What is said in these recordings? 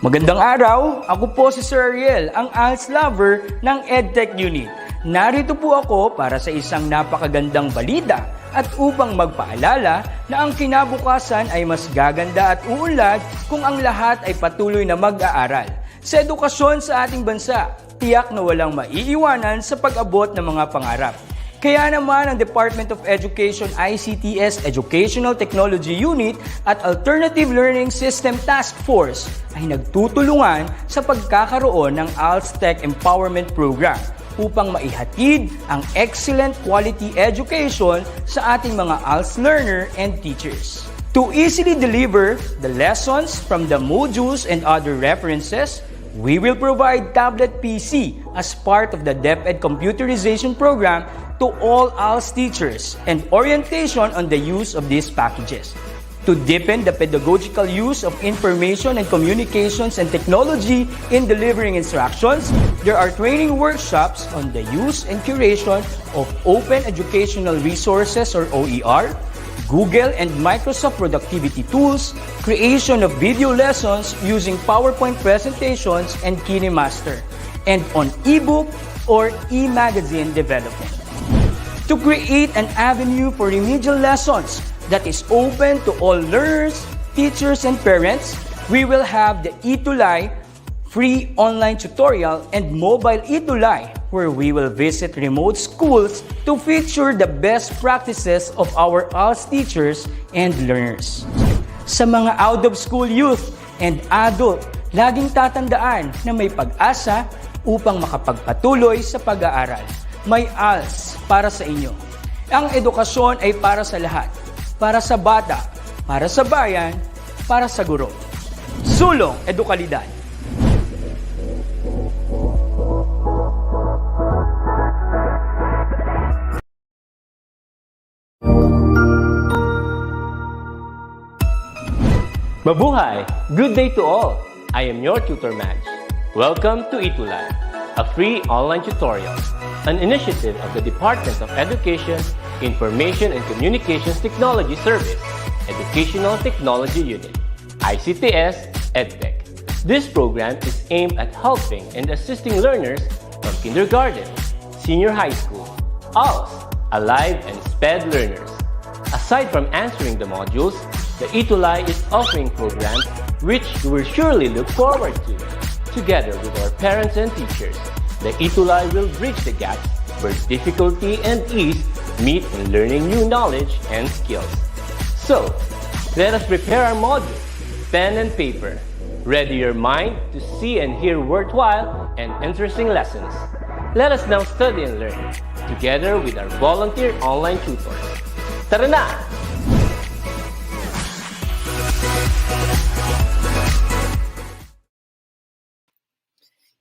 Magandang araw, ako po si Sir Ariel, ang ALS lover ng EdTech Unit. Narito po ako para sa isang napakagandang balita at upang magpaalala na ang kinabukasan ay mas gaganda at uunlad kung ang lahat ay patuloy na mag-aaral. Sa edukasyon sa ating bansa, tiyak na walang maiiwanan sa pag-abot ng mga pangarap. Kaya naman ang Department of Education ICT's Educational Technology Unit at Alternative Learning System Task Force ay nagtutulungan sa pagkakaroon ng ALS Tech Empowerment Program upang maihatid ang excellent quality education sa ating mga ALS learner and teachers. To easily deliver the lessons from the modules and other references, we will provide tablet PC as part of the DepEd computerization program to all ALS teachers and orientation on the use of these packages. To deepen the pedagogical use of information and communications and technology in delivering instructions, there are training workshops on the use and curation of open educational resources or OER, Google and Microsoft productivity tools, creation of video lessons using PowerPoint presentations and KineMaster, and on ebook or e-magazine development. To create an avenue for remedial lessons that is open to all learners, teachers, and parents, we will have the ETUlay free online tutorial and mobile ETUlay, where we will visit remote schools to feature the best practices of our ALS teachers and learners. Sa mga out-of-school youth and adult, laging tatandaan na may pag-asa upang makapagpatuloy sa pag-aaral. May ALS para sa inyo. Ang edukasyon ay para sa lahat. Para sa bata, para sa bayan, para sa guro. Sulong Edukalidad. Mabuhay! Good day to all! I am your tutor Madge. Welcome to ETUlay, a free online tutorial, an initiative of the Department of Education, Information and Communications Technology Service, Educational Technology Unit, ICT's EdTech. This program is aimed at helping and assisting learners from kindergarten, senior high school, ALS, Alive and SPED learners. Aside from answering the modules, the ETUlay is offering programs which you will surely look forward to. Together with our parents and teachers, the ETUlay will bridge the gap where difficulty and ease meet in learning new knowledge and skills. So, let us prepare our modules, pen and paper. Ready your mind to see and hear worthwhile and interesting lessons. Let us now study and learn, together with our volunteer online tutors. Tara na!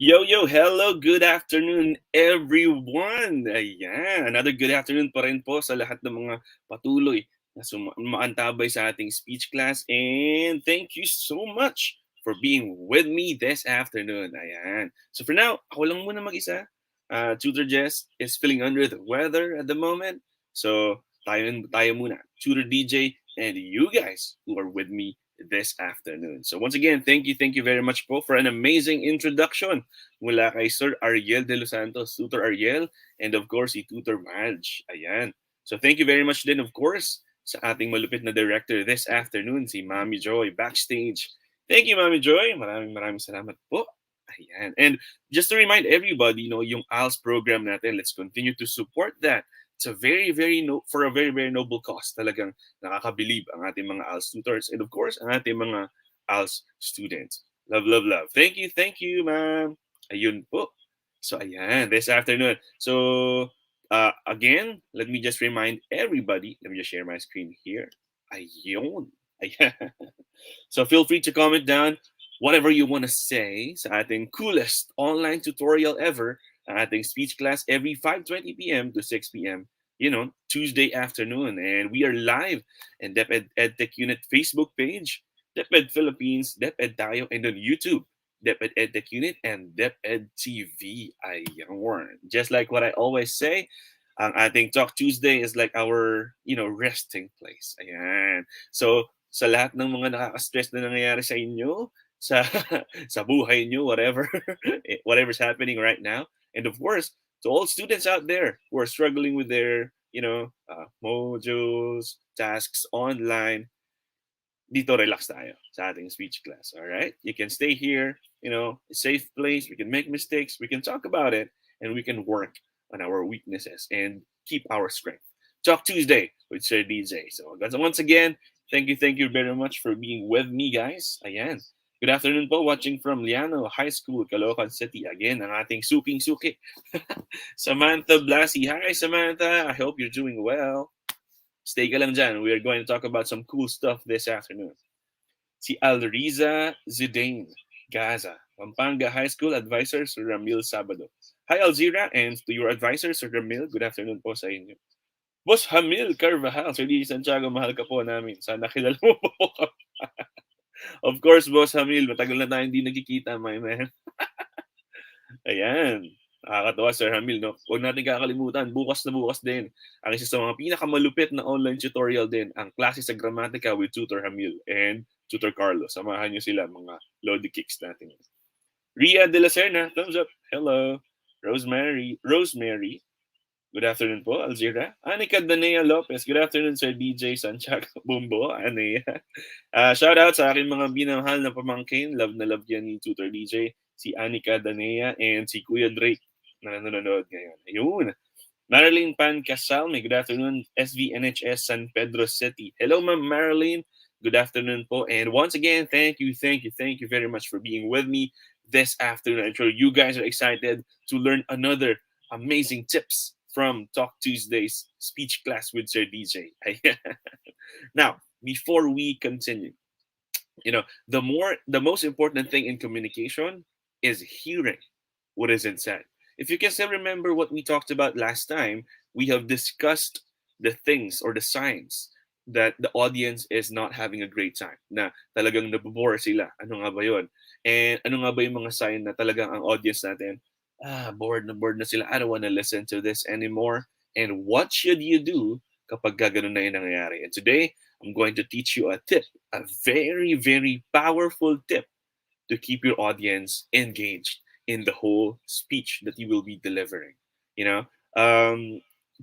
Yo, hello, good afternoon everyone! Ayan, another good afternoon pa rin po sa lahat ng mga patuloy na maantabay sa ating speech class, and thank you so much for being with me this afternoon. Ayan. So for now, ako lang muna mag-isa. Tutor Jess is feeling under the weather at the moment. So tayo muna, Tutor DJ, and you guys who are with me this afternoon. So once again, thank you very much po for an amazing introduction mula kay Sir Ariel de Los Santos, Tutor Ariel, and of course si Tutor Madge. Ayan. So thank you very much din of course sa ating malupit na director this afternoon, si Mami Joy backstage. Thank you, Mami Joy. Maraming salamat po. Ayan. And just to remind everybody, yung ALS program natin, let's continue to support that. It's a very noble cause. Talagang nakakabilib ang ating mga ALS tutors and of course ang ating mga ALS students. Love. Thank you, ma'am. Ayun po. So ayan, this afternoon. So again, let me just remind everybody. Let me just share my screen here. Ayun. Ayan. So feel free to comment down whatever you want to say sa ating coolest online tutorial ever. Ang ating speech class every 5:20 p.m. to 6 p.m. Tuesday afternoon. And we are live in DepEd EdTech Unit Facebook page, DepEd Philippines, DepEd Tayo, and on YouTube, DepEd EdTech Unit, and DepEd TV. Ayan. Just like what I always say, ang ating Talk Tuesday is like our, resting place. Ayan. So, sa lahat ng mga nakaka-stress na nangyayari sa inyo, sa sa buhay nyo, whatever whatever's happening right now. And of course, to all students out there who are struggling with their, modules, tasks online, dito relax tayo sa ating speech class. All right? You can stay here, a safe place. We can make mistakes. We can talk about it, and we can work on our weaknesses and keep our strength. Talk Tuesday with Sir DJ. So, guys, once again, thank you very much for being with me, guys. Ayan. Good afternoon po, watching from Liano High School, Caloocan City. Again, ang ating suking-suki, Samantha Blasi. Hi, Samantha. I hope you're doing well. Stay ka lang dyan. We are going to talk about some cool stuff this afternoon. Si Alriza Zidane, Gaza, Pampanga High School Advisor, Sir Ramil Sabado. Hi, Alzira, and to your advisor, Sir Ramil, good afternoon po sa inyo. Boss Hamil Carvajal, Sir Didi Santiago, mahal ka po namin. Sana kilala mo po. Of course, Boss Hamil, matagal na tayo hindi nagkikita, my man. Ayan. Nakakatawa, Sir Hamil, no? Huwag natin kakalimutan, bukas na bukas din. Ang isa sa mga pinakamalupit na online tutorial din, ang klase sa gramatika with Tutor Hamil and Tutor Carlo. Samahan nyo sila, mga Lodi Kicks natin. Ria De La Serna, thumbs up. Hello. Rosemary, good afternoon po, Alzira. Anika Danea Lopez, good afternoon, Sir DJ Santiago Bumbo. Anea. Shout out sa aking mga binamahal na pamangkin. Love na love yan ni Tutor DJ. Si Anika Danea and si Kuya Drake na nanonood ngayon. Ayun. Marilyn Pan Casalme, good afternoon, SVNHS San Pedro City. Hello, Ma'am Marilyn. Good afternoon po. And once again, thank you very much for being with me this afternoon. I'm sure you guys are excited to learn another amazing tips from Talk Tuesday's speech class with Sir DJ. Now, before we continue, the most important thing in communication is hearing what isn't said. If you can still remember what we talked about last time, we have discussed the things or the signs that the audience is not having a great time, na talagang nabobore sila. Ano nga ba yun? And ano nga ba yung mga sign na talagang ang audience natin, bored na sila, I don't want to listen to this anymore. And what should you do kapag ganun na yung nangyayari? And today, I'm going to teach you a tip, a very, very powerful tip to keep your audience engaged in the whole speech that you will be delivering.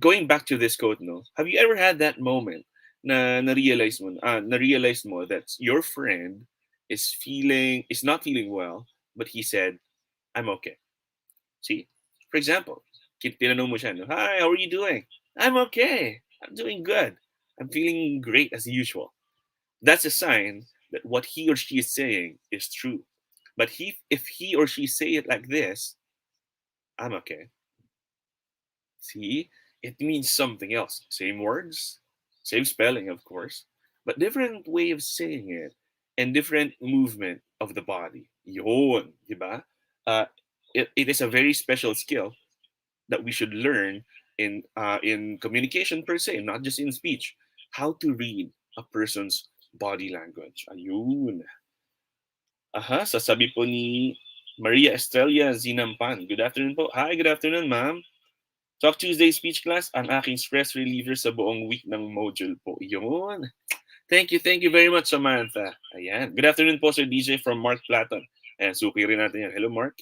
Going back to this quote, no, have you ever had that moment na-realize mo that your friend is not feeling well, but he said, I'm okay. See, for example, tinanong mo siya, no, hi, how are you doing? I'm okay. I'm doing good. I'm feeling great as usual. That's a sign that what he or she is saying is true. But if he or she say it like this, I'm okay. See, it means something else. Same words, same spelling, of course, but different way of saying it and different movement of the body. Yun, diba? It is a very special skill that we should learn in communication per se, not just in speech. How to read a person's body language. Ayun. Sasabi po ni Maria Estrella Zinampan. Good afternoon po. Hi, good afternoon, ma'am. Talk Tuesday speech class, ang aking stress reliever sa buong week ng module po. Yun. Thank you very much, Samantha. Ayan. Good afternoon po, Sir DJ from Mark Platon. Ayan, suki rin natin yan. Hello, Mark.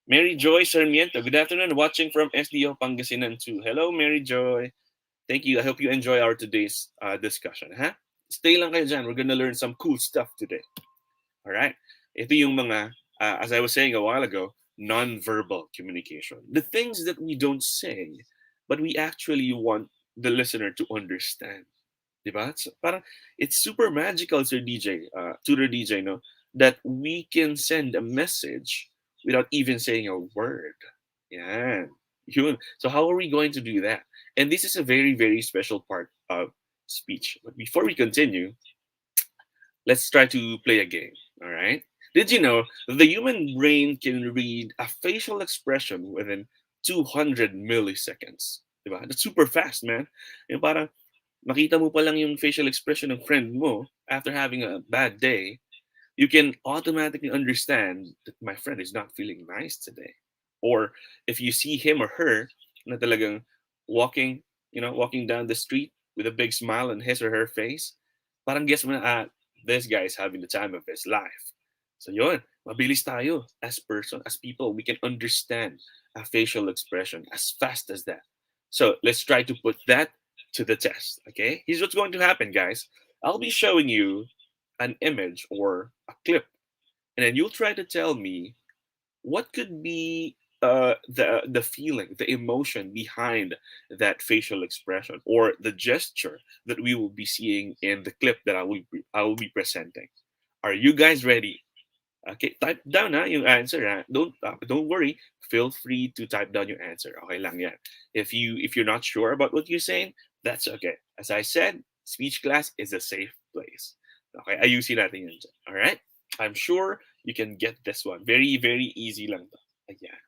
Mary Joy Sarmiento. Good afternoon, watching from SDO Pangasinan too. Hello, Mary Joy. Thank you. I hope you enjoy our today's discussion. Stay lang kayo dyan. We're gonna learn some cool stuff today. All right. Ito yung mga, as I was saying a while ago, non-verbal communication. The things that we don't say, but we actually want the listener to understand. Diba? So, parang it's super magical, Sir DJ, Tutor DJ, no, that we can send a message without even saying a word. Yan. Yun. So how are we going to do that? And this is a very, very special part of speech. But before we continue, let's try to play a game. All right. Did you know the human brain can read a facial expression within 200 milliseconds? Diba? That's super fast, man. Yung parang makita mo pa lang yung facial expression ng friend mo after having a bad day, you can automatically understand that my friend is not feeling nice today. Or if you see him or her na talagang walking down the street with a big smile on his or her face, parang guess mo na, this guy is having the time of his life. So yun, mabilis tayo as person, as people. We can understand a facial expression as fast as that. So let's try to put that to the test. Okay, here's what's going to happen, guys. I'll be showing you an image or a clip, and then you'll try to tell me what could be the feeling, the emotion behind that facial expression or the gesture that we will be seeing in the clip that I will be presenting. Are you guys ready? Okay, type down yung answer ha. Don't worry. Feel free to type down your answer. Okay lang yan. If you're not sure about what you're saying, that's okay. As I said, speech class is a safe place. Okay, ayusin natin yun dyan. All right? I'm sure you can get this one. Very, very easy lang to. Ayan.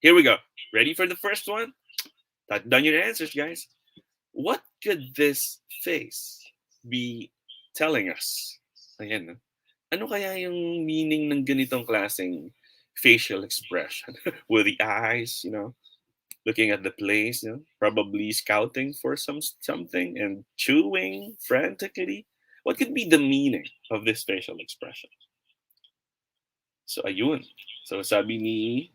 Here we go. Ready for the first one? Type down your answers, guys. What could this face be telling us? Ayan, no? Ano kaya yung meaning ng ganitong klaseng facial expression? With the eyes, looking at the place, probably scouting for something and chewing frantically. What could be the meaning of this facial expression? So ayun. So sabi ni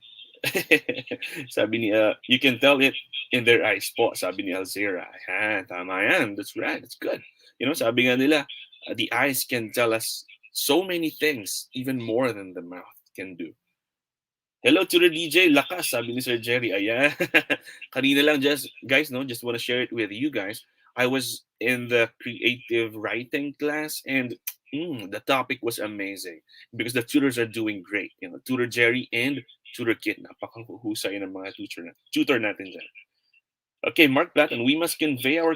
sabi ni you can tell it in their eyes po, sabi ni Alzira. Ayan, tama yan. That's right. That's good. Sabi nga nila, the eyes can tell us so many things, even more than the mouth can do. Hello to the DJ, lakas, sabi ni Sir Jerry. Ayan. Kanina lang, just want to share it with you guys. I was in the creative writing class and the topic was amazing because the tutors are doing great. Tutor Jerry and Tutor Kit, napakahusay ng mga tutor natin dyan. Okay, Mark Platten, we must convey your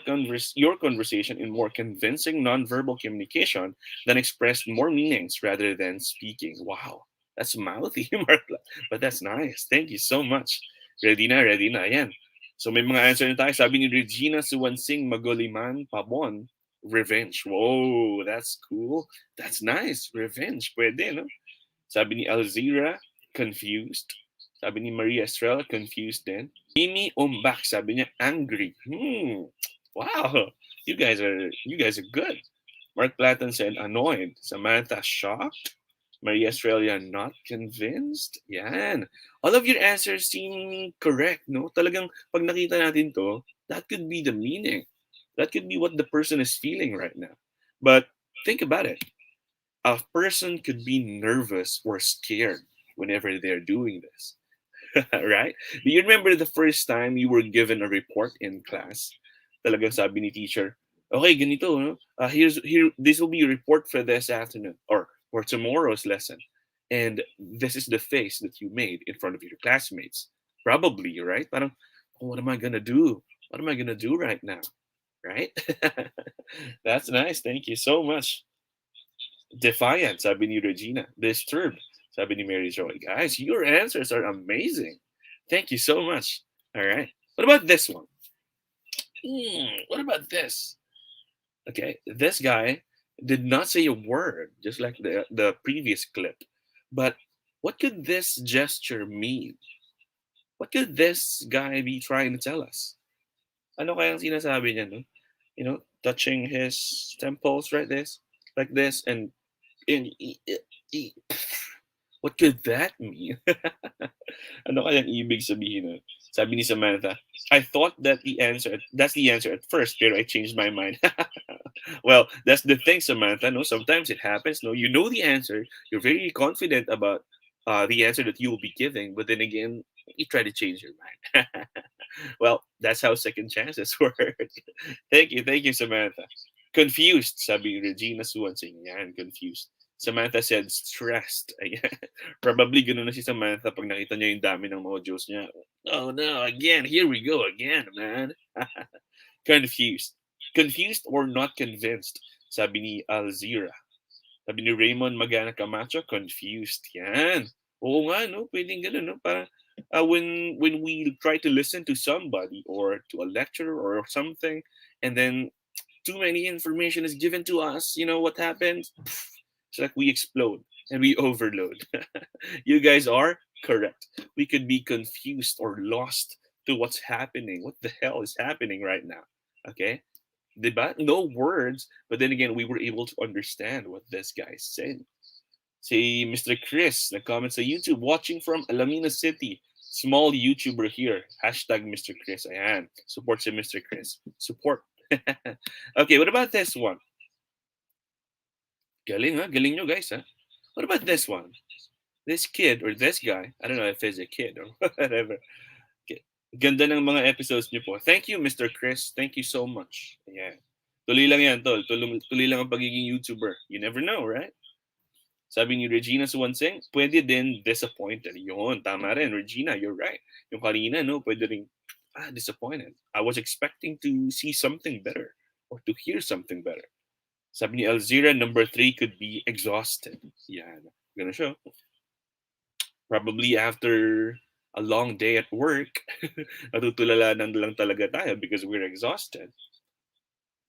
conversation in more convincing nonverbal communication than express more meanings rather than speaking. Wow, that's mouthy, Mark Platten. But that's nice. Thank you so much. Ready na. Ayan. So may mga answer na tayo. Sabi ni Regina Suwansing Magoliman Pabon, revenge. Whoa, that's cool. That's nice. Revenge. Pwede, no? Sabi ni Alzira, confused. Sabi ni Maria Estrella, confused din. Mimi Umbak, sabi niya, angry. Wow. You guys are good. Mark Platten said, annoyed. Samantha, shocked. Maria Estrella, not convinced. Yan. All of your answers seem correct, no? Talagang pag nakita natin to, that could be the meaning. That could be what the person is feeling right now. But think about it. A person could be nervous or scared whenever they're doing this. Right? Do you remember the first time you were given a report in class? Talagang sabi ni teacher, okay, ganito, no? This will be a report for this afternoon or for tomorrow's lesson. And this is the face that you made in front of your classmates. Probably, right? Parang, what am I gonna do? What am I gonna do right now? Right? That's nice. Thank you so much. Defiant, sabi ni Regina. Disturbed, sabi ni Mary Joy. Guys, your answers are amazing. Thank you so much. All right. What about this one? What about this? Okay, this guy did not say a word, just like the previous clip. But what could this gesture mean? What could this guy be trying to tell us? Ano kayang sinasabi niya, no? Touching his temples like this, and what could that mean? Ano kayang ibig sabihin nun? Sabi ni Samantha, I thought that's the answer at first, pero I changed my mind. Well, that's the thing, Samantha. No, sometimes it happens. No, you know the answer. You're very confident about the answer that you will be giving, but then again, you try to change your mind. Well, that's how second chances work. Thank you, Samantha. Confused, sabi Regina Suwansing. Yan, confused. Samantha said stressed. Ayan. Probably ganoon na si Samantha pag nakita niya yung dami ng modules niya. Oh no, again, here we go again, man. Confused. Confused or not convinced, sabi ni Alzira. Sabi ni Raymond Magana Camacho, confused. Yan. Oo nga, no? Pwedeng ganun, no? Parang when we try to listen to somebody or to a lecturer or something, and then too many information is given to us, you know what happens? It's like we explode and we overload. You guys are correct. We could be confused or lost to what's happening. What the hell is happening right now? Okay? Diba? No words, but then again, we were able to understand what this guy is saying. Si Mr. Chris, nag-comment sa YouTube, watching from Alamina City. Small YouTuber here. Hashtag Mr. Chris. Ayan. Support si Mr. Chris. Support. Okay, what about this one? Galing, ha? Galing nyo, guys, ha? What about this one? This kid or this guy, I don't know if he's a kid or whatever. Okay. Ganda ng mga episodes niyo po. Thank you, Mr. Chris. Thank you so much. Ayan. Tuloy lang yan, tol. Tuloy lang ang pagiging YouTuber. You never know, right? Sabi ni Regina Suwanseng, pwede din disappointed. Yun, tama rin. Regina, you're right. Yung kanina, no, pwede rin, disappointed. I was expecting to see something better or to hear something better. Sabi ni Alzira, number 3 could be exhausted. Yan. Gonna show. Probably after a long day at work, natutulalanan lang talaga tayo because we're exhausted.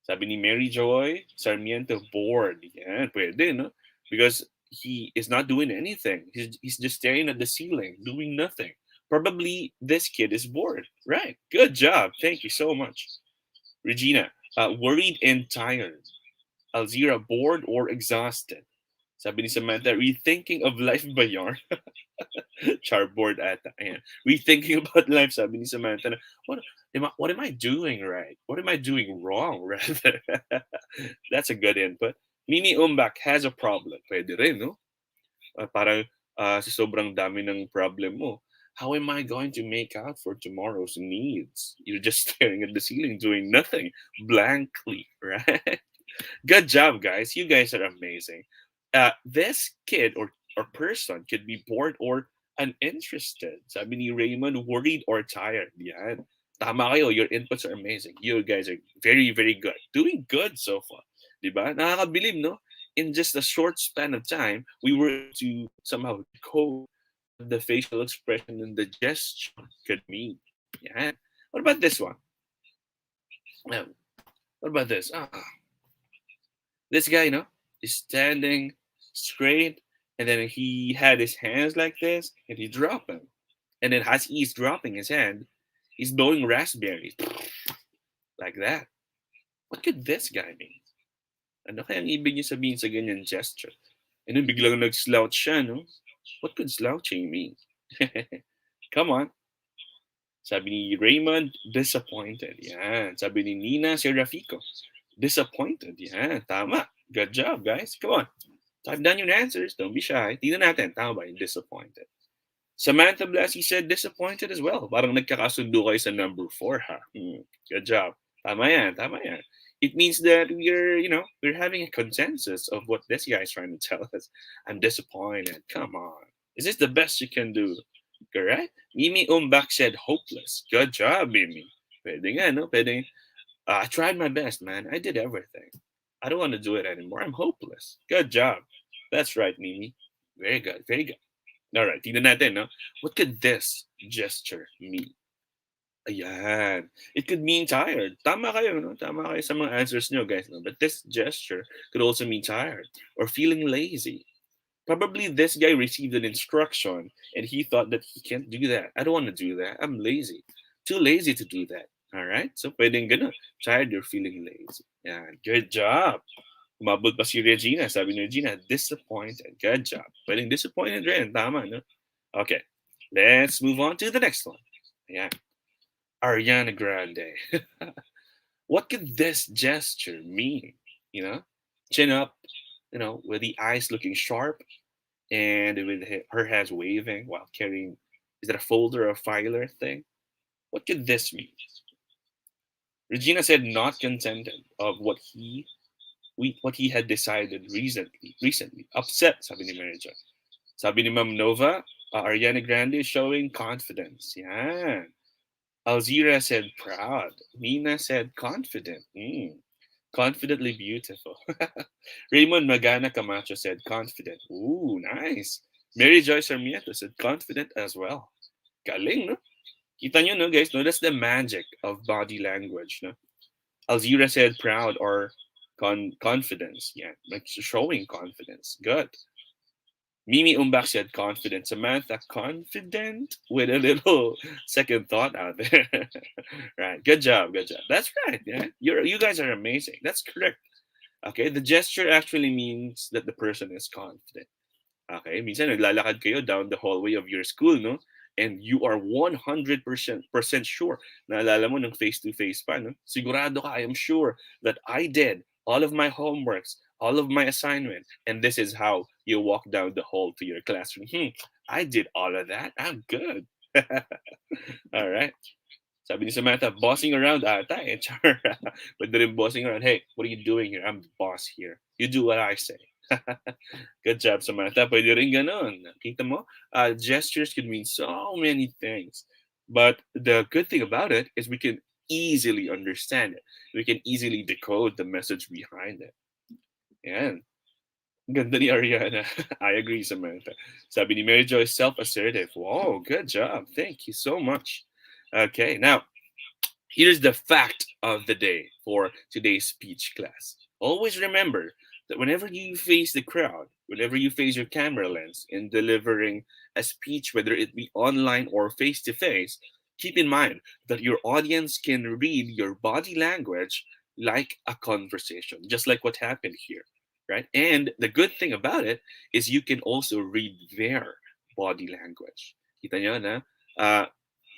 Sabi ni Mary Joy Sarmiento, bored. Yan, pwede, no? Because he is not doing anything. He's just staring at the ceiling, doing nothing. Probably this kid is bored. Right. Good job. Thank you so much. Regina, worried and tired. Alzira, bored or exhausted. Sabi ni Samantha, rethinking of life ba yarn? Charboard ata. Ayan. Rethinking about life, sabi ni Samantha. What am I doing right? What am I doing wrong, rather? That's a good input. Mimi Umbak has a problem. Pwede rin, no? Parang sa sobrang dami ng problem mo, how am I going to make out for tomorrow's needs? You're just staring at the ceiling, doing nothing, blankly, right? Good job, guys. You guys are amazing. This kid or person could be bored or uninterested. Sabi ni Raymond, worried or tired. Yan. Tama kayo. Your inputs are amazing. You guys are very, very good. Doing good so far. Diba? Nakakabilib, no? In just a short span of time, we were to somehow decode the facial expression and the gesture could mean. Yeah. What about this one? What about this? This guy, is standing straight, and then he had his hands like this, and he dropped them. And then as he's dropping his hand, he's blowing raspberries like that. What could this guy mean? Ano kayang ibig niya sabihin sa ganyan gesture? And then biglang nag-slouch siya, no? What could slouching mean? Come on. Sabi ni Raymond, disappointed. Yan. Sabi ni Nina Serafico, disappointed. Yan. Tama. Good job, guys. Come on. Type down your answers. Don't be shy. Tingnan natin. Tama ba yung disappointed? Samantha Blasey said disappointed as well. Parang nagkakasundo kayo sa number 4, ha? Good job. Tama yan. Tama yan. It means that we're having a consensus of what this guy is trying to tell us. I'm disappointed. Come on. Is this the best you can do? Correct? Mimi Umbak said hopeless. Good job, Mimi. Pwede nga, no? Pwede. I tried my best, man. I did everything. I don't want to do it anymore. I'm hopeless. Good job. That's right, Mimi. Very good. Very good. All right. Tingnan natin, no? What could this gesture mean? Ayan. It could mean tired. Tama kayo, no? Tama kayo sa mga answers nyo, guys. No? But this gesture could also mean tired or feeling lazy. Probably this guy received an instruction and he thought that he can't do that. I don't want to do that. I'm lazy. Too lazy to do that. All right? So, pwedeng ganun. Tired or feeling lazy. Yan. Good job. Umabot pa si Regina. Sabi ni Regina, disappointed. Good job. Pwedeng disappointed rin. Tama, no? Okay. Let's move on to the next one. Ayan. Ariana Grande. What could this gesture mean? Chin up, with the eyes looking sharp and with her hands waving while carrying, is that a folder or filer thing? What could this mean? Regina said not contented of what he had decided recently. Upset, sabi ni Manager. Sabi ni Ma'am Nova, Ariana Grande is showing confidence. Yan. Alzira said proud. Nina said confident. Confidently beautiful. Raymond Magana Camacho said confident. Ooh, nice. Mary Joyce Sarmiento said confident as well. Galing, no? Kita nyo, no, guys? No, that's the magic of body language, no? Alzira said proud or confidence. Yeah, like showing confidence. Good. Mimi Umbak said confident. Samantha, confident with a little second thought out there. Right. Good job. Good job. That's right. Yeah. You guys are amazing. That's correct. Okay. The gesture actually means that the person is confident. Okay, minsan naglalakad kayo down the hallway of your school, no? And you are 100% sure, naalala mo ng face-to-face pa, no? Sigurado ka, I am sure that I did all of my homeworks, all of my assignment, and this is how you walk down the hall to your classroom. I did all of that. I'm good. All right. Sabi ni Samantha, bossing around ata eh. Char. Pwede rin bossing around. Hey, what are you doing here? I'm the boss here. You do what I say. Good job, Samantha. Pwede rin ganun. Kita mo? Gestures can mean so many things. But the good thing about it is we can easily understand it. We can easily decode the message behind it. Yan. Ganda ni Ariana. I agree, Samantha. Sabi ni Mary Joy, self-assertive. Wow, good job. Thank you so much. Okay, now, here's the fact of the day for today's speech class. Always remember that whenever you face the crowd, whenever you face your camera lens in delivering a speech, whether it be online or face to face, keep in mind that your audience can read your body language like a conversation, just like what happened here, right? And the good thing about it is you can also read their body language. Kita nyo na? Uh,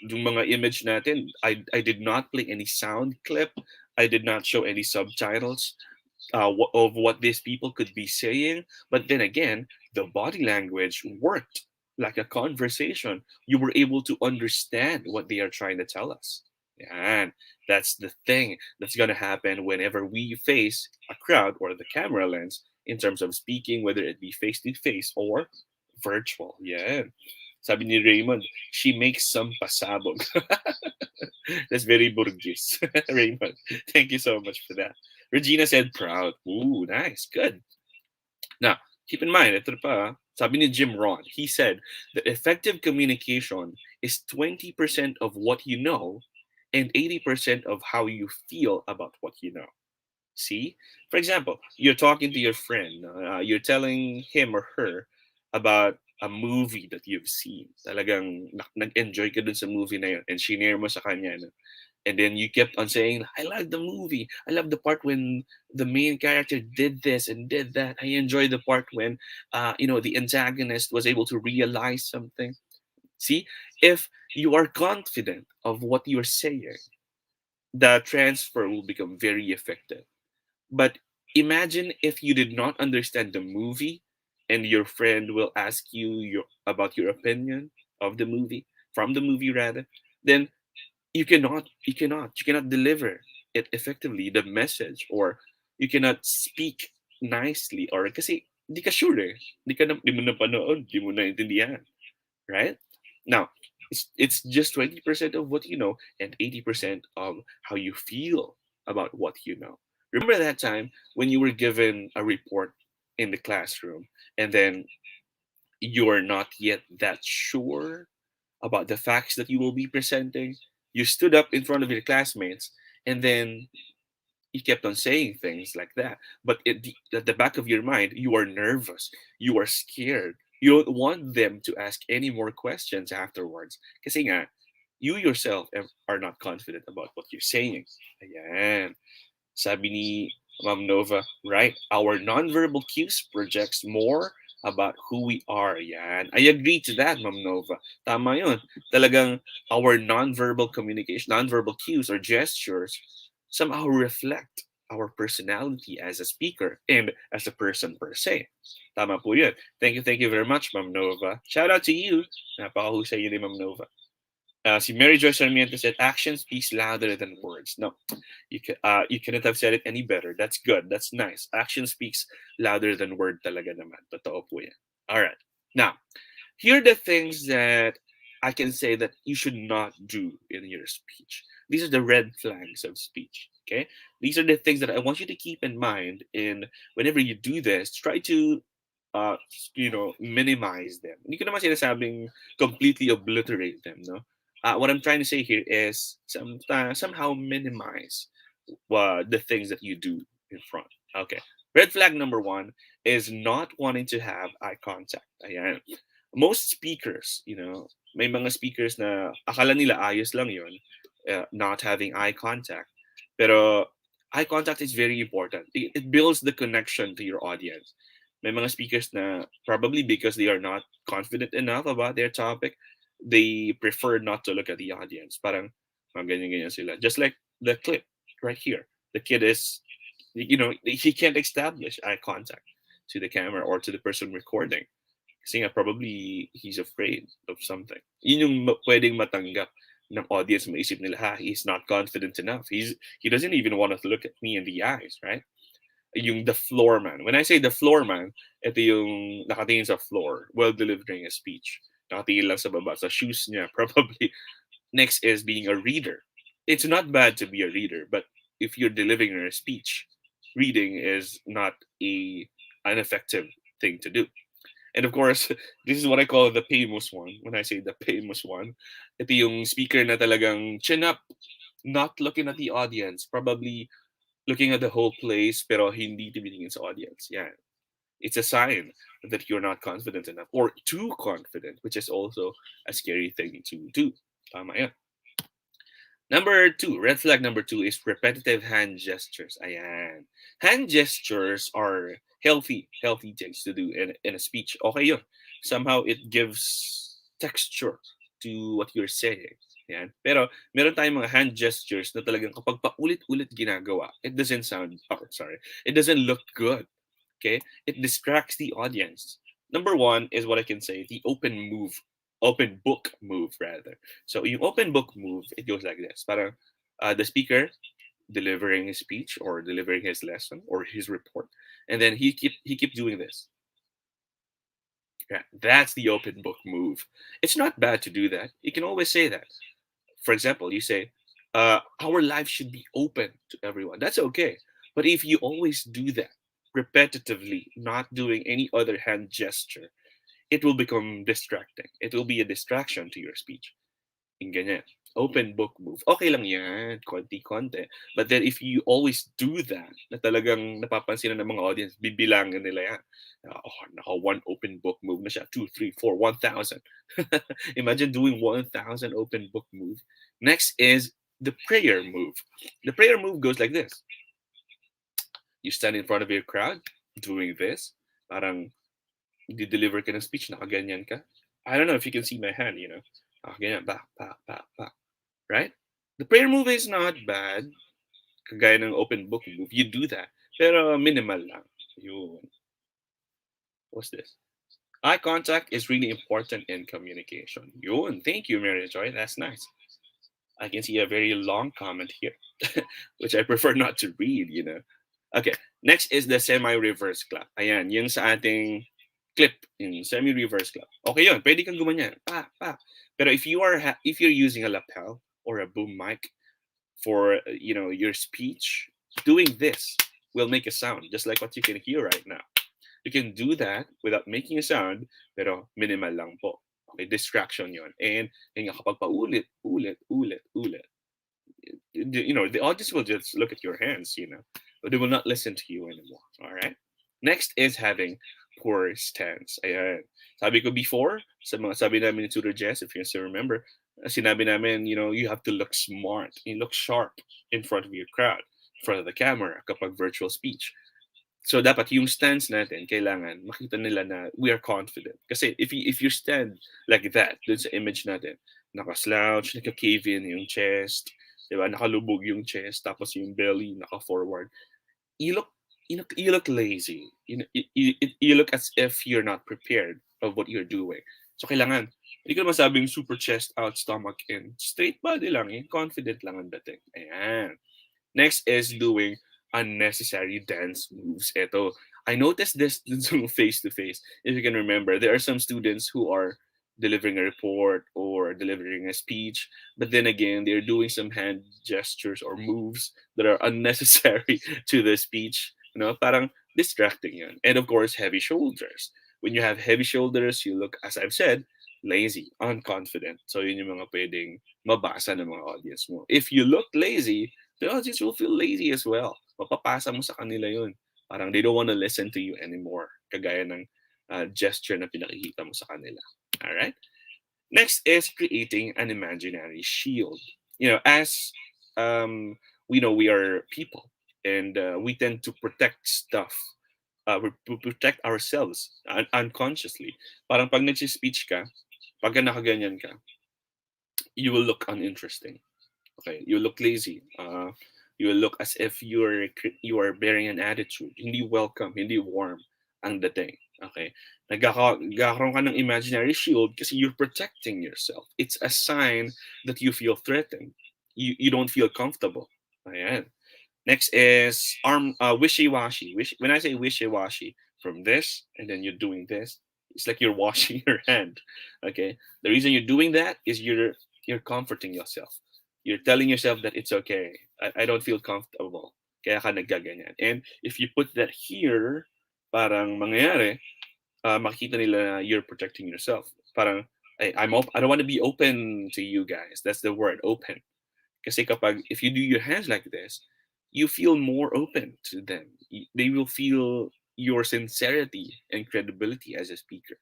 yung mga image natin, I did not play any sound clip. I did not show any subtitles of what these people could be saying. But then again, the body language worked like a conversation. You were able to understand what they are trying to tell us. And that's the thing that's going to happen whenever we face a crowd or the camera lens in terms of speaking, whether it be face to face or virtual. Yeah. Sabi ni Raymond, she makes some pasabog. That's very Burgess. Raymond, thank you so much for that. Regina said proud. Ooh, nice. Good. Now, keep in mind, ito pa, sabi ni Jim Rohn, he said that effective communication is 20% of what you know and 80% of how you feel about what you know. See? For example, you're talking to your friend, you're telling him or her about a movie that you've seen. Talagang nag-enjoy ka dun sa movie na yun and shinare mo sa kanya. No? And then you kept on saying, I love the movie. I love the part when the main character did this and did that. I enjoy the part when, the antagonist was able to realize something. See, if you are confident of what you're saying, the transfer will become very effective. But imagine if you did not understand the movie and your friend will ask you about your opinion of the movie, from the movie rather, then you cannot deliver it effectively, the message, or you cannot speak nicely or kasi di ka sure eh. Di mo na panood, di mo na intindihan, right? Now, it's just 20% of what you know and 80% of how you feel about what you know. Remember that time when you were given a report in the classroom and then you are not yet that sure about the facts that you will be presenting? You stood up in front of your classmates and then you kept on saying things like that. But at the back of your mind, you are nervous. You are scared. You don't want them to ask any more questions afterwards. Kasi nga, you yourself are not confident about what you're saying. Ayan. Sabi ni Ma'am Nova, right? Our nonverbal cues projects more about who we are. Yan. I agree to that, Ma'am Nova. Tama yun. Talagang our nonverbal communication, nonverbal cues or gestures somehow reflect our personality as a speaker and as a person per se. Tama po yun. Thank you very much, Ma'am Nova. Shout out to you. Napakahusay yun ni Ma'am Nova. Si Mary Joyce Sarmiento said, action speaks louder than words. No, you couldn't have said it any better. That's good. That's nice. Action speaks louder than word talaga naman. Totoo po yan. All right. Now, here are the things that I can say that you should not do in your speech. These are the red flags of speech. Okay? These are the things that I want you to keep in mind. And whenever you do this, try to minimize them. Hindi ko naman sinasabing completely obliterate them, no? What I'm trying to say here is somehow minimize the things that you do in front. Okay. Red flag number one is not wanting to have eye contact. Ayan. Most speakers, may mga speakers na akala nila ayos lang yun, not having eye contact. Pero eye contact is very important. It builds the connection to your audience. May mga speakers na probably because they are not confident enough about their topic, they prefer not to look at the audience. Parang ganyan-ganyan sila. Just like the clip right here. The kid is, he can't establish eye contact to the camera or to the person recording. Kasi nga, probably he's afraid of something. Yun yung pwedeng matanggap ng audience. Maisip nila, he's not confident enough. He doesn't even want to look at me in the eyes, right? Yung the floor man. When I say the floor man, ito yung nakatingin sa floor while delivering a speech. Nakatingin lang sa baba, sa shoes niya, probably. Next is being a reader. It's not bad to be a reader, but if you're delivering a speech, reading is not an effective thing to do. And of course, this is what I call the famous one. When I say the famous one, ito yung speaker na talagang chin up, not looking at the audience, probably looking at the whole place, pero hindi tinitingin sa audience. Yeah. It's a sign that you're not confident enough or too confident, which is also a scary thing to do. Tama yan. Number two, red flag number two is repetitive hand gestures. Ayan. Hand gestures are healthy things to do in a speech. Okay yun. Somehow it gives texture to what you're saying. Ayan. Pero meron tayong mga hand gestures na talagang kapag paulit-ulit ginagawa, it doesn't it doesn't look good. Okay? It distracts the audience. Number one is what I can say, the open book move rather. So yung open book move, it goes like this. Parang the speaker delivering his speech or delivering his lesson or his report, and then he keep doing this. Yeah, that's the open book move. It's not bad to do that. You can always say that. For example, you say, our life should be open to everyone. That's okay. But if you always do that repetitively, not doing any other hand gesture, it will become distracting. It will be a distraction to your speech. Yung ganyan. Open book move. Okay lang yan, konti-konti. But then if you always do that, na talagang napapansin na ng mga audience, bibilangin nila yan. Naka one open book move na siya. 2, 3, 4, 1,000. Imagine doing 1,000 open book move. Next is the prayer move. The prayer move goes like this. You stand in front of your crowd doing this. Parang deliver ka ng speech, nakaganyan ka. I don't know if you can see my hand, Nakaganyan, back, right? The prayer move is not bad. Kagaya ng open book move, you do that. Pero minimal lang. Yun. What's this? Eye contact is really important in communication. Yun. Thank you, Mary Joy. That's nice. I can see a very long comment here, which I prefer not to read. Okay. Next is the semi-reverse clap. Ayan, yung sa ating clip, yung semi-reverse clap. Okay yun, pwede kang gumanyan. Pero if you're using a lapel or a boom mic for your speech, doing this will make a sound, just like what you can hear right now. You can do that without making a sound, pero minimal lang po. Okay, distraction yon. And kapag paulit, ulit, the audience will just look at your hands, but they will not listen to you anymore. All right. Next is having poor stance. Ayan. Sabi ko before, sabi namin ni Tutor Jess, if you still remember, sinabi namin, you have to look smart, you look sharp in front of your crowd, in front of the camera kapag virtual speech. So dapat yung stance natin, kailangan makita nila na we are confident. Kasi if you stand like that, dun sa image natin, naka-slouch, naka-cave in yung chest, diba? Nakalubog yung chest, tapos yung belly naka-forward. You look lazy. You look as if you're not prepared of what you're doing. So kailangan, hindi ko naman sabing super chest out, stomach in. Straight body lang, confident lang ang dating. Ayan. Next is doing unnecessary dance moves. Eto, I noticed this face to face. If you can remember, there are some students who are delivering a report or delivering a speech, but then again, they're doing some hand gestures or moves that are unnecessary to the speech. Parang distracting yan. And of course, heavy shoulders. When you have heavy shoulders, you look, as I've said, lazy, unconfident. So yun yung mga pwedeng mabasa ng mga audience mo. If you look lazy, the audience will feel lazy as well. Mapapasa mo sa kanila yun. Parang they don't want to listen to you anymore. Kagaya ng gesture na pinakikita mo sa kanila. All right? Next is creating an imaginary shield. As we know, we are people and we tend to protect stuff we protect ourselves unconsciously. Parang pag nag-speech ka, pagka nakaganyan ka, you will look uninteresting. Okay, you look lazy. You will look as if you are bearing an attitude. Hindi welcome, hindi warm ang dating. Okay, nagkakaroon ka ng imaginary shield kasi you're protecting yourself. It's a sign that you feel threatened. You don't feel comfortable. Ayan. Next is wishy-washy. When I say wishy-washy, from this and then you're doing this, it's like you're washing your hand. Okay, the reason you're doing that is you're comforting yourself. You're telling yourself that it's okay. I don't feel comfortable. Kaya ka naggaganyan. And if you put that here, parang mangyayari, makikita nila na you're protecting yourself. Parang, I don't want to be open to you guys. That's the word, open. Kasi kapag, if you do your hands like this, you feel more open to them. They will feel your sincerity and credibility as a speaker.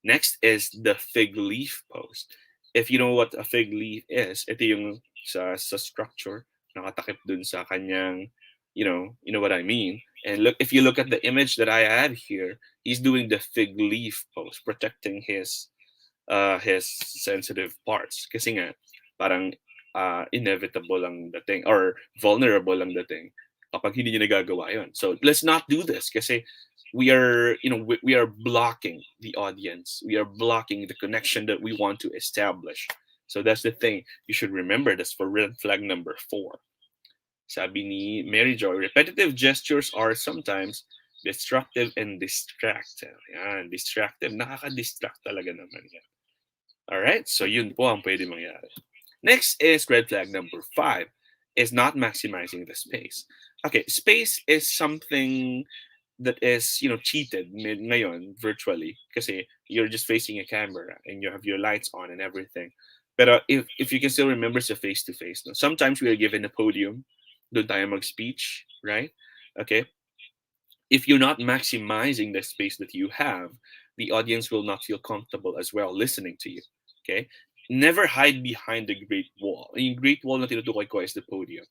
Next is the fig leaf pose. If you know what a fig leaf is, ito yung sa structure, nakatakip dun sa kanyang, you know what I mean. And look, if you look at the image that I have here, he's doing the fig leaf pose, protecting his sensitive parts. Kasi nga, parang inevitable lang dating or vulnerable lang dating kapag hindi niya nagagawa yun. So let's not do this kasi we are blocking the audience. We are blocking the connection that we want to establish. So that's the thing. You should remember this for red flag number 4. Sabi ni Mary Jo, repetitive gestures are sometimes destructive and distractive. Yan, distractive. Nakaka-distract talaga naman yan. Alright, so yun po ang pwede mangyari. Next is red flag number 5, is not maximizing the space. Okay, space is something that is, cheated ngayon virtually kasi you're just facing a camera and you have your lights on and everything. Pero if you can still remember sa face-to-face, no? Sometimes we are given a podium, doon tayo mag-speech, right? Okay, if you're not maximizing the space that you have, the audience will not feel comfortable as well listening to you. Okay? Never hide behind the great wall. Yung great wall na tinutukoy ko is the podium.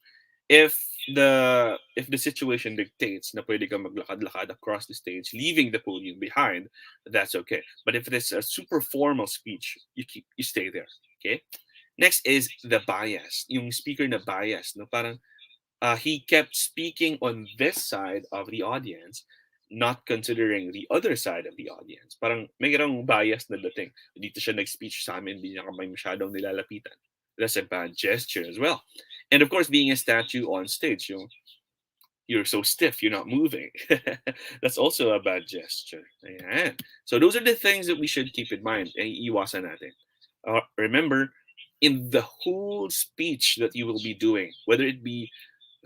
If the situation dictates na pwede kang maglakad-lakad across the stage, leaving the podium behind, that's okay. But if it is a super formal speech, you stay there. Okay? Next is the bias. Yung speaker na bias, no? Parang he kept speaking on this side of the audience, not considering the other side of the audience. Parang may ganang bias na dating. Dito siya nag-speech sa amin, hindi niya kamay masyadong nilalapitan. That's a bad gesture as well. And of course, being a statue on stage, you're so stiff, you're not moving. That's also a bad gesture. Ayan. So those are the things that we should keep in mind. Iwasan natin. Remember, in the whole speech that you will be doing, whether it be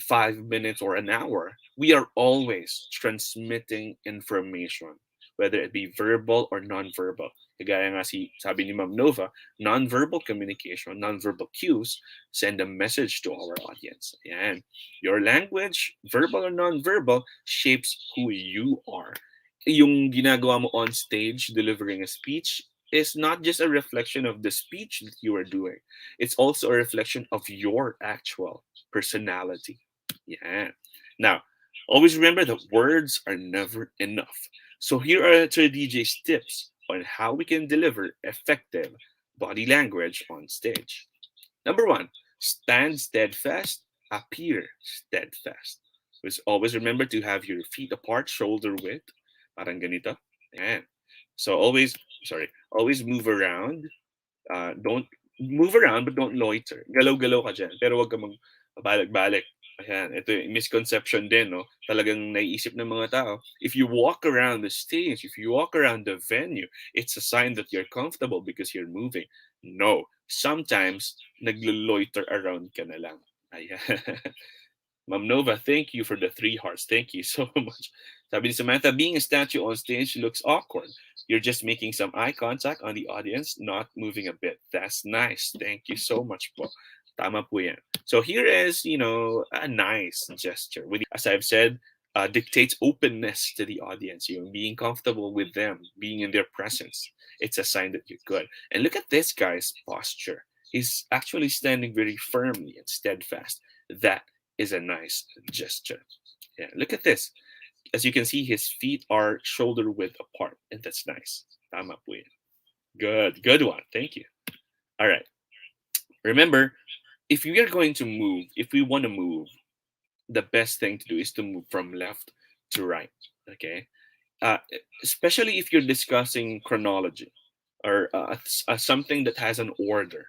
5 minutes or an hour, we are always transmitting information, whether it be verbal or non-verbal. Kagaya nga sabi ni Ma'am Nova, non-verbal communication, non-verbal cues send a message to our audience. Ayan. Your language, verbal or non-verbal, shapes who you are. Yung ginagawa mo on stage, delivering a speech, is not just a reflection of the speech that you are doing. It's also a reflection of your actual personality. Yeah. Now, always remember that words are never enough. So here are DJ's tips on how we can deliver effective body language on stage. Number 1, stand steadfast, appear steadfast. Always remember to have your feet apart, shoulder width. Parang ganito. Ayan. So always move around. Don't move around but don't loiter. Galaw-galaw ka dyan, pero wag ka magbalik-balik. Ayan, ito yung misconception din, no? Talagang naiisip ng mga tao, if you walk around the stage, if you walk around the venue, it's a sign that you're comfortable because you're moving. No, sometimes naglo-loiter around ka na lang. Ayan. Ma'am Nova, thank you for the 3 hearts. Thank you so much. Sabi ni Samantha, being a statue on stage looks awkward. You're just making some eye contact on the audience, not moving a bit. That's nice. Thank you so much po. Tama po yan. So here is, a nice gesture. As I've said, dictates openness to the audience. Being comfortable with them, being in their presence. It's a sign that you're good. And look at this guy's posture. He's actually standing very firmly and steadfast. That is a nice gesture. Yeah, look at this. As you can see, his feet are shoulder width apart, and that's nice. Tama po yan. Good one. Thank you. All right. Remember, if we are going to move, if we want to move, the best thing to do is to move from left to right. Okay. Uh, Especially if you're discussing chronology or something that has an order.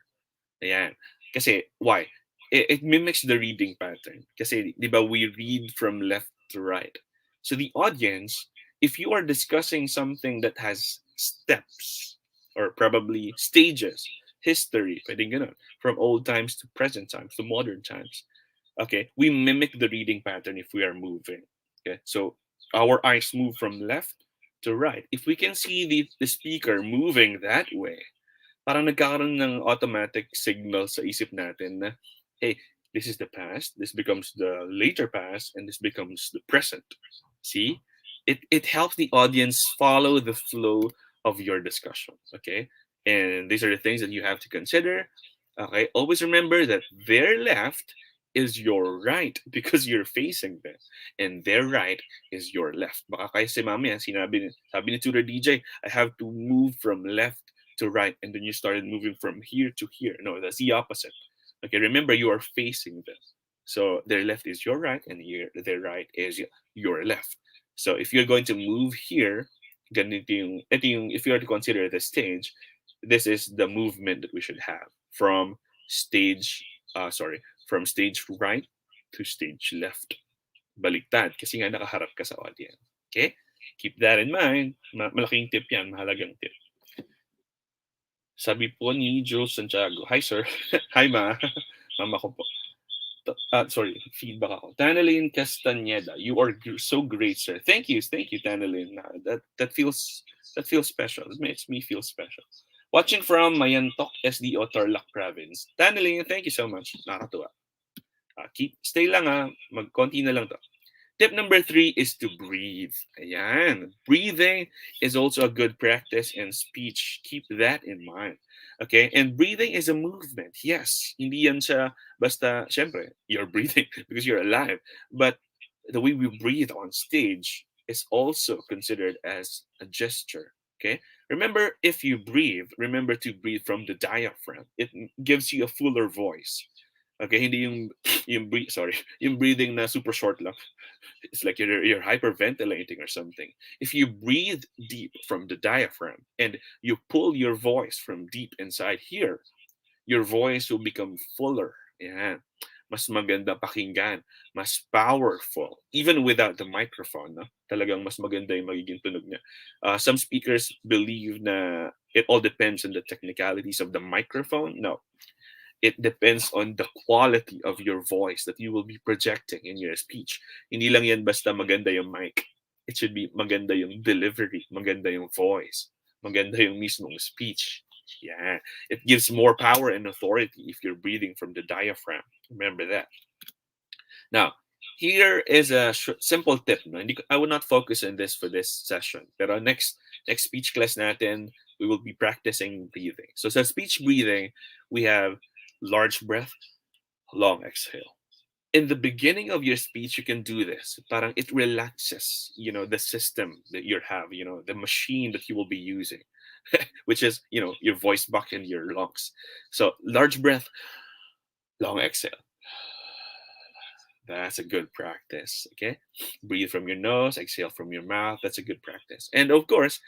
Ayan. Kasi, why? It mimics the reading pattern. Kasi, di ba, we read from left to right. So the audience, if you are discussing something that has steps or probably stages, history, pwedeng ganun, from old times to present times to modern times, okay, we mimic the reading pattern if we are moving. Okay, so our eyes move from left to right. If we can see the speaker moving that way, parang nagkakaroon ng automatic signal sa isip natin na, hey, this is the past, this becomes the later past, and this becomes the present. See? It helps the audience follow the flow of your discussion. Okay? And these are the things that you have to consider. Okay? Always remember that their left is your right because you're facing them. And their right is your left. Baka kasi mamaya, sabi ni Tutor DJ, I have to move from left to right, and then you started moving from here to here. No, that's the opposite. Okay, remember you are facing them. So their left is your right, and their right is your left. So if you're going to move here, if you are to consider the stage, this is the movement that we should have from stage, from stage right to stage left. Baliktad, kasi nga nakaharap ka sa audience. Okay? Keep that in mind. Malaking tip yan, mahalagang tip. Sabi po ni Jules Santiago, hi sir. Hi ma. Mama ko po. Sorry, feedback ako. Tanalyn Castaneda, you are so great, sir. Thank you, Tanalyn. That feels special. It makes me feel special. Watching from Mayantok, SDO, Tarlac Province. Tanalyn, thank you so much. Nakakatuwa. Stay lang magkonti na lang to. Tip number 3 is to breathe. Ayan. Breathing is also a good practice in speech. Keep that in mind. Okay? And breathing is a movement. Yes. Hindi yan siya basta, syempre, you're breathing because you're alive. But the way we breathe on stage is also considered as a gesture. Okay? Remember, if you breathe, remember to breathe from the diaphragm. It gives you a fuller voice. Okay, hindi yung breathing na super short lang. It's like you're hyperventilating or something. If you breathe deep from the diaphragm and you pull your voice from deep inside here, your voice will become fuller. Yeah. Mas maganda pakinggan, mas powerful, even without the microphone. No? Talagang mas maganda yung magiging tunog niya. Some speakers believe na it all depends on the technicalities of the microphone. No, it depends on the quality of your voice that you will be projecting in your speech. Hindi lang yan basta maganda yung mic. It should be maganda yung delivery, maganda yung voice, maganda yung mismong speech. Yeah, it gives more power and authority if you're breathing from the diaphragm. Remember that. Now, here is a simple tip. No? I will not focus on this for this session. Pero next speech class natin, we will be practicing breathing. So sa speech breathing, we have large breath, long exhale. In the beginning of your speech, you can do this. Parang it relaxes, the system that you have, the machine that you will be using, which is, your voice box and your lungs. So large breath, long exhale. That's a good practice. Okay, breathe from your nose, exhale from your mouth. That's a good practice. And of course,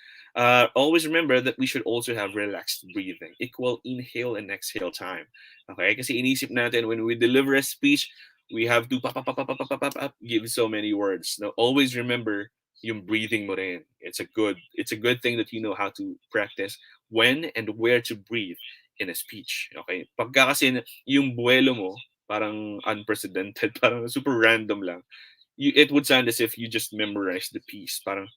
always remember that we should also have relaxed breathing, equal inhale and exhale time. Okay, kasi inisip natin when we deliver a speech, we have to give so many words. Now, always remember yung breathing mo rin. It's a good thing that you know how to practice when and where to breathe in a speech. Okay, pagka kasi yung buwelo mo parang unprecedented, parang super random lang. It would sound as if you just memorized the piece. Parang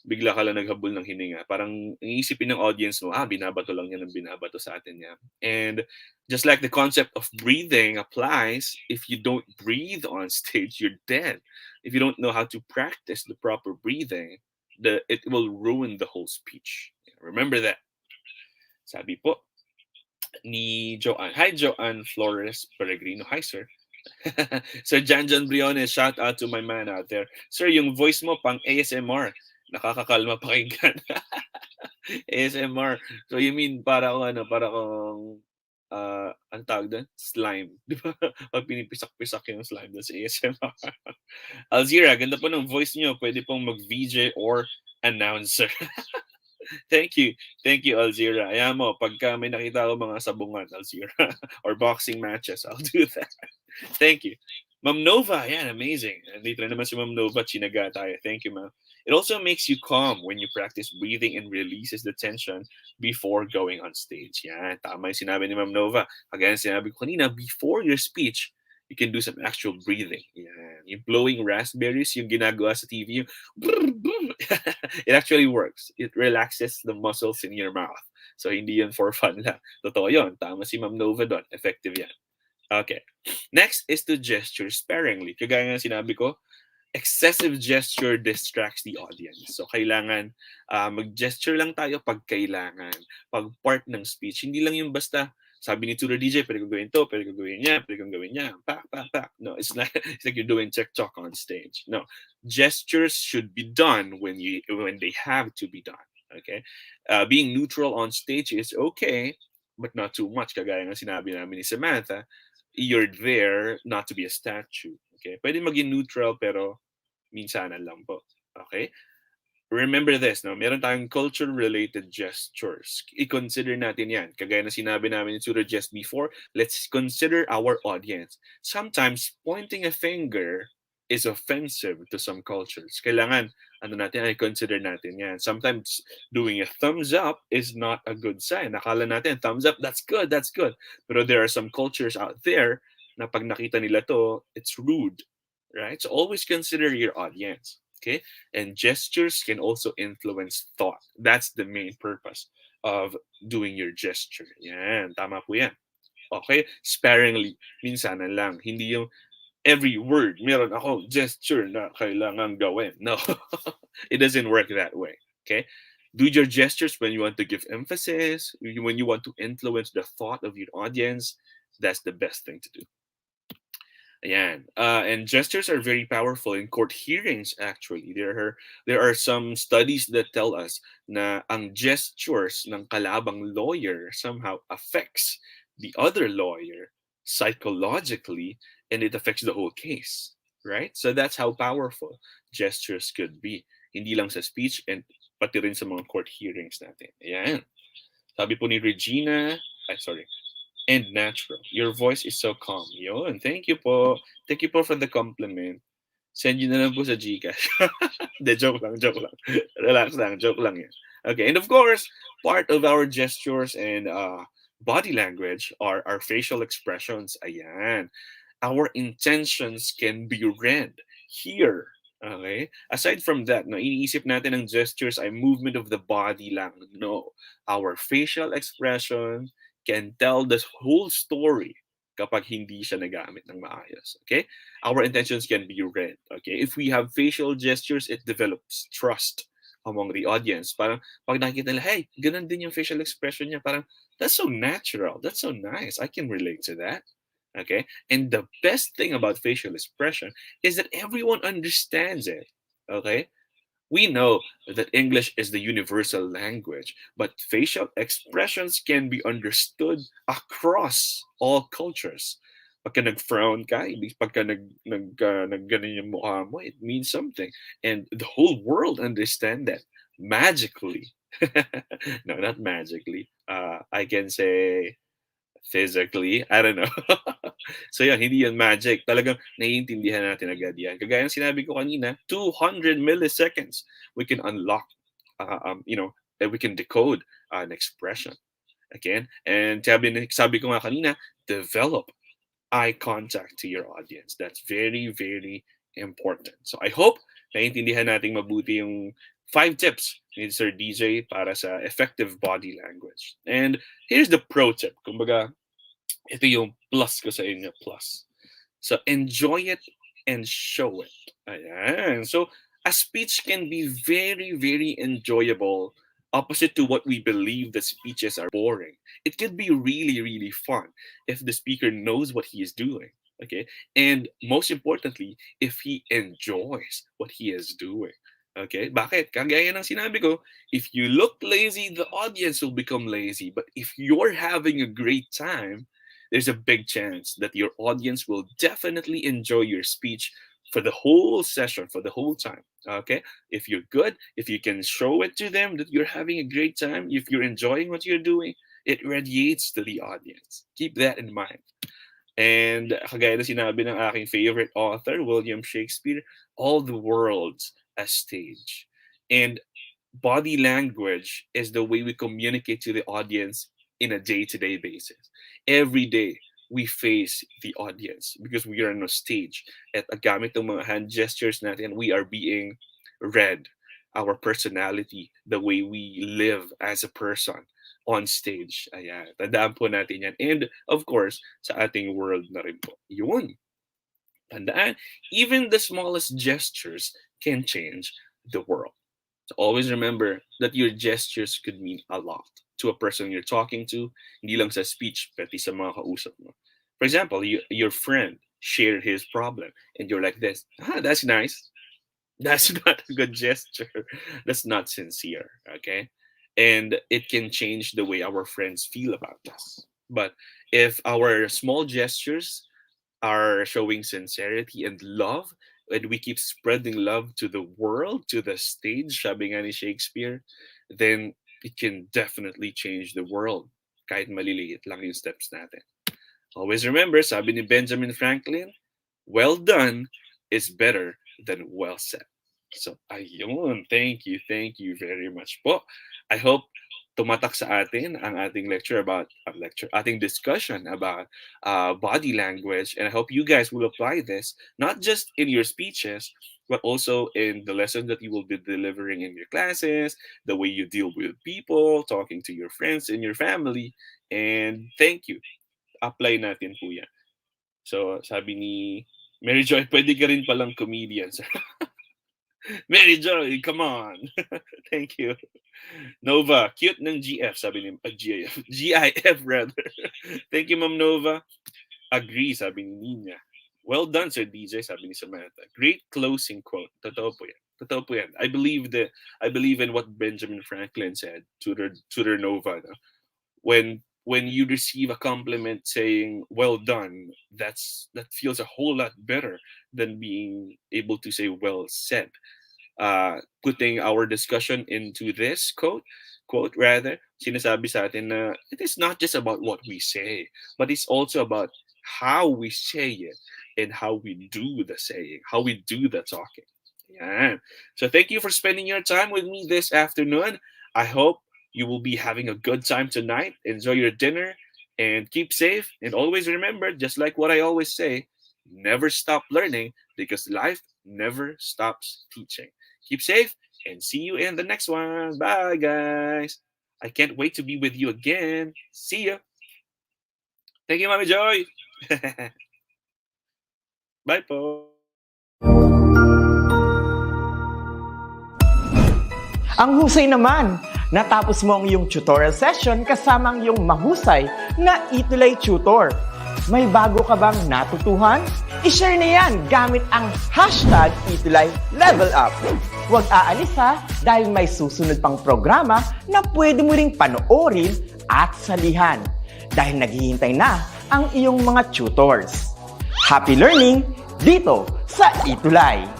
bigla ka lang naghabol ng hininga. Parang iisipin ng audience mo, binabato lang yan ng binabato sa atin yan. And just like the concept of breathing applies, if you don't breathe on stage, you're dead. If you don't know how to practice the proper breathing, it will ruin the whole speech. Remember that. Sabi po ni Joanne. Hi, Joanne Flores Peregrino. Hi, sir. Sir Janjan Briones, shout out to my man out there. Sir, yung voice mo pang ASMR. Nakakakalma pakinggan. ASMR. So you mean para akong ano, para akong ang tawag doon? Slime. Di ba? Pag pinipisak-pisak yung slime doon sa ASMR. Alzira, ganda po ng voice niyo. Pwede pong mag-VJ or announcer. Thank you. Thank you, Alzira. Ayan mo, pagka may nakita ko mga sabungan, Alzira, or boxing matches, I'll do that. Thank you. Ma'am Nova, yeah, amazing. Dito na naman si Ma'am Nova, chinaga tayo. Thank you, ma'am. It also makes you calm when you practice breathing and releases the tension before going on stage. Yeah, tama yung sinabi ni Ma'am Nova. Again, sinabi ko kanina, before your speech, you can do some actual breathing. Yeah, yung blowing raspberries, yung ginagawa sa TV, yung it actually works. It relaxes the muscles in your mouth. So, hindi yun for fun lang. Totoo yun. Tama si Ma'am Nova doon. Effective yan. Okay. Next is to gesture sparingly. Kagaya nga sinabi ko, excessive gesture distracts the audience. So, kailangan mag-gesture lang tayo pag kailangan. Pag part ng speech. Hindi lang yung basta, sabi ni Tutor DJ, pwede ko gawin to, pwede ko gawin niya, pwede kong gawin niya. Pak, pak, pak. No, it's like you're doing TikTok on stage. No. Gestures should be done when they have to be done. Okay? Being neutral on stage is okay, but not too much. Kagaya nga sinabi namin ni Samantha, you're there not to be a statue. Okay? Pwede maging neutral pero minsanan lang po. Okay? Remember this, no? Meron tayong culture-related gestures. I-consider natin yan. Kagaya na sinabi namin ni Tutor just before, let's consider our audience. Sometimes, pointing a finger is offensive to some cultures. Kailangan, i-consider natin yan. Sometimes, doing a thumbs up is not a good sign. Nakala natin, thumbs up, that's good, that's good. Pero there are some cultures out there na pag nakita nila to, it's rude. Right? So always consider your audience. Okay? And gestures can also influence thought. That's the main purpose of doing your gesture. Yan, tama po yan. Okay? Sparingly, minsanan lang. Hindi yung every word, meron ako gesture na kailangan gawin. No, it doesn't work that way. Okay? Do your gestures when you want to give emphasis, when you want to influence the thought of your audience. That's the best thing to do. Ayan. And gestures are very powerful in court hearings, actually. There are some studies that tell us na ang gestures ng kalabang lawyer somehow affects the other lawyer psychologically, and it affects the whole case. Right? So that's how powerful gestures could be. Hindi lang sa speech, and pati rin sa mga court hearings natin. Ayan. Sabi po ni Regina, sorry, and natural. Your voice is so calm. Yun. Thank you po. Thank you po for the compliment. Send you na lang po sa Gcash. De, joke lang, joke lang. Relax lang, joke lang yan. Okay, and of course, part of our gestures and body language are our facial expressions. Ayan. Our intentions can be read here. Okay? Aside from that, no, iniisip natin ang gestures ay movement of the body lang. No. Our facial expression can tell the whole story kapag hindi siya nagamit ng maayos. Okay? Our intentions can be read. Okay? If we have facial gestures, it develops trust among the audience. Parang pag nakikita nila, hey, ganun din yung facial expression niya. Parang, that's so natural. That's so nice. I can relate to that. Okay? And the best thing about facial expression is that everyone understands it. Okay? We know that English is the universal language, but facial expressions can be understood across all cultures. Pagka nag-frown ka, pagka nag-ganon yung mukha mo, it means something. And the whole world understand that magically. No, not magically. I can say physically. I don't know. So yan, hindi yan magic. Talagang naiintindihan natin agad yan. Kagaya ng sinabi ko kanina, 200 milliseconds, we can unlock, we can decode an expression. Again, and sabi ko nga kanina, develop eye contact to your audience. That's very, very important. So I hope naiintindihan natin mabuti yung 5 tips ni Sir DJ para sa effective body language. And here's the pro tip. Kumbaga, ito yung plus ko sa inyo, plus. So enjoy it and show it. Ayan. So a speech can be very, very enjoyable, opposite to what we believe that speeches are boring. It could be really, really fun if the speaker knows what he is doing. Okay? And most importantly, if he enjoys what he is doing. Okay? Bakit? Kagaya ng sinabi ko, if you look lazy, the audience will become lazy. But if you're having a great time, there's a big chance that your audience will definitely enjoy your speech for the whole session, for the whole time. Okay? If you're good, if you can show it to them that you're having a great time, if you're enjoying what you're doing, it radiates to the audience. Keep that in mind. And kagaya na sinabi ng aking favorite author, William Shakespeare, all the world's a stage. And body language is the way we communicate to the audience in a day-to-day basis. Every day, we face the audience because we are on a stage. At gamit ng mga hand gestures natin, we are being read. Our personality, the way we live as a person on stage. Ayan, tandaan po natin yan. And of course, sa ating world na rin po. Yun. Tandaan, even the smallest gestures can change the world. So always remember that your gestures could mean a lot to a person you're talking to, hindi lang sa speech, pati sa mga kausap mo. For example, your friend shared his problem and you're like this, that's nice. That's not a good gesture. That's not sincere, okay? And it can change the way our friends feel about us. But if our small gestures are showing sincerity and love, and we keep spreading love to the world, to the stage, sabi nga ni Shakespeare, then it can definitely change the world. Kahit maliliit lang yung steps natin. Always remember, sabi ni Benjamin Franklin, well done is better than well said. So, ayun. Thank you very much po. I hope tumatak sa atin ang ating ating discussion about body language, and I hope you guys will apply this not just in your speeches but also in the lessons that you will be delivering in your classes, the way you deal with people, talking to your friends and your family. And thank you. Apply natin po yan. So, sabi ni Mary Joy, pwede ka rin palang comedian. Mary Joy, come on. Thank you. Nova, cute ng GF, sabi ni GIF. GIF rather. Thank you, Ma'am Nova. Agree, sabi ni Nina. Well done, Sir DJ, sabi ni Samantha. Great closing quote. Totoo po yan. Totoo po yan. I believe in what Benjamin Franklin said to their Nova. No? When you receive a compliment saying well done, that feels a whole lot better than being able to say well said. Putting our discussion into this quote rather, sinasabi sa atin na it is not just about what we say, but it's also about how we say it and how we do the saying, how we do the talking. Yeah. So thank you for spending your time with me this afternoon. I hope you will be having a good time tonight. Enjoy your dinner and keep safe. And always remember, just like what I always say, never stop learning because life never stops teaching. Keep safe and see you in the next one. Bye, guys. I can't wait to be with you again. See ya. Thank you, Mami Joy. Bye po. Ang husay naman! Natapos mo ang iyong tutorial session kasama ang iyong mahusay na ETUlay tutor. May bago ka bang natutuhan? I-share na yan gamit ang hashtag #ETUlayLevelUp. Huwag aalis ha, dahil may susunod pang programa na pwede mo ring panoorin at salihan. Dahil naghihintay na ang iyong mga tutors. Happy learning dito sa ETUlay!